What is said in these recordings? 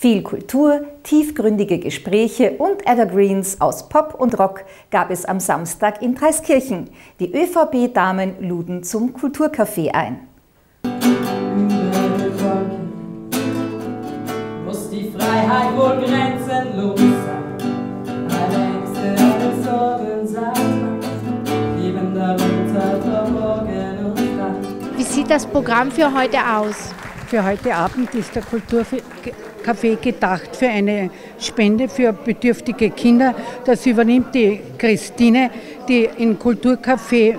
Viel Kultur, tiefgründige Gespräche und Evergreens aus Pop und Rock gab es am Samstag in Dreiskirchen. Die ÖVP-Damen luden zum Kulturcafé ein. Muss die Freiheit wohl grenzenlos sein? Alle Ängste, alle Sorgen, sagt man, leben darunter verborgen und frei. Wie sieht das Programm für heute aus? Für heute Abend ist der Kulturcafé gedacht für eine Spende für bedürftige Kinder. Das übernimmt die Christine, die im Kulturcafé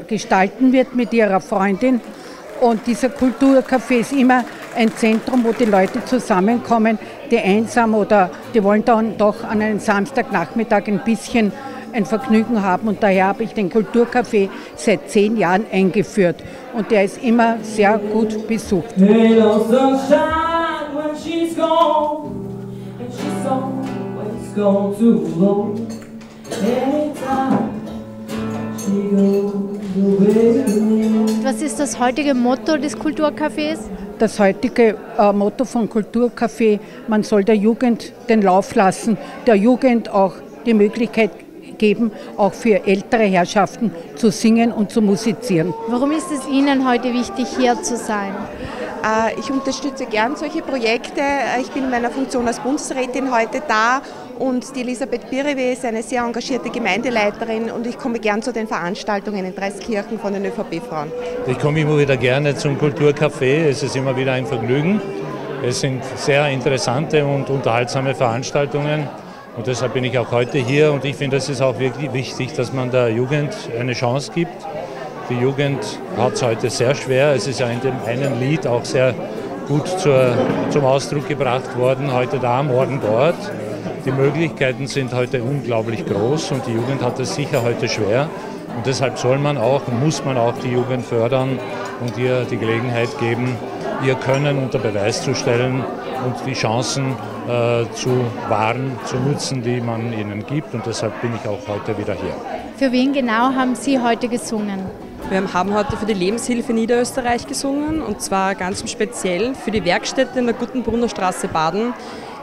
gestalten wird mit ihrer Freundin. Und dieser Kulturcafé ist immer ein Zentrum, wo die Leute zusammenkommen, die einsam oder die wollen dann doch an einem Samstagnachmittag ein bisschen ein Vergnügen haben. Und daher habe ich den Kulturcafé seit 10 Jahren eingeführt. Und der ist immer sehr gut besucht. Was ist das heutige Motto des Kulturcafés? Das heutige Motto von Kulturcafé: Man soll der Jugend den Lauf lassen, der Jugend auch die Möglichkeit geben, auch für ältere Herrschaften zu singen und zu musizieren. Warum ist es Ihnen heute wichtig, hier zu sein? Ich unterstütze gern solche Projekte. Ich bin in meiner Funktion als Bundesrätin heute da und die Elisabeth Biriwe ist eine sehr engagierte Gemeindeleiterin und ich komme gern zu den Veranstaltungen in Dreiskirchen von den ÖVP-Frauen. Ich komme immer wieder gerne zum Kulturcafé. Es ist immer wieder ein Vergnügen. Es sind sehr interessante und unterhaltsame Veranstaltungen. Und deshalb bin ich auch heute hier und ich finde, es ist auch wirklich wichtig, dass man der Jugend eine Chance gibt. Die Jugend hat es heute sehr schwer. Es ist ja in dem einen Lied auch sehr gut zum Ausdruck gebracht worden, heute da, morgen dort. Die Möglichkeiten sind heute unglaublich groß und die Jugend hat es sicher heute schwer. Und deshalb soll man auch, muss man auch die Jugend fördern und ihr die Gelegenheit geben, ihr Können unter Beweis zu stellen und die Chancen zu wahren, zu nutzen, die man ihnen gibt. Und deshalb bin ich auch heute wieder hier. Für wen genau haben Sie heute gesungen? Wir haben heute für die Lebenshilfe Niederösterreich gesungen und zwar ganz im Speziellen für die Werkstätte in der Gutenbrunner Straße Baden.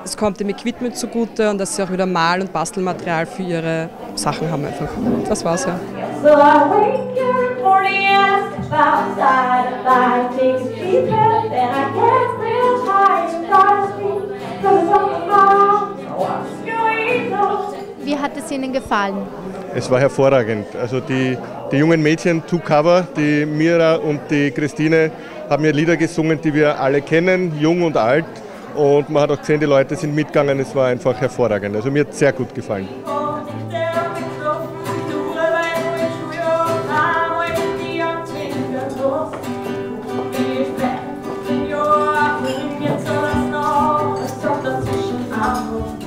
Es kommt dem Equipment zugute und dass sie auch wieder Mal- und Bastelmaterial für ihre Sachen haben einfach. Das war's ja. So I wake every morning and step outside and I take a deep breath and I get real tired and try to sleep. Cause I'm wrong, so I'm just going low. Wie hat es Ihnen gefallen? Es war hervorragend. Also die jungen Mädchen to cover, die Mira und die Christine, haben ja Lieder gesungen, die wir alle kennen, jung und alt. Und man hat auch gesehen, die Leute sind mitgegangen. Es war einfach hervorragend. Also mir hat es sehr gut gefallen. Jetzt soll das noch, es kommt dazwischen auch.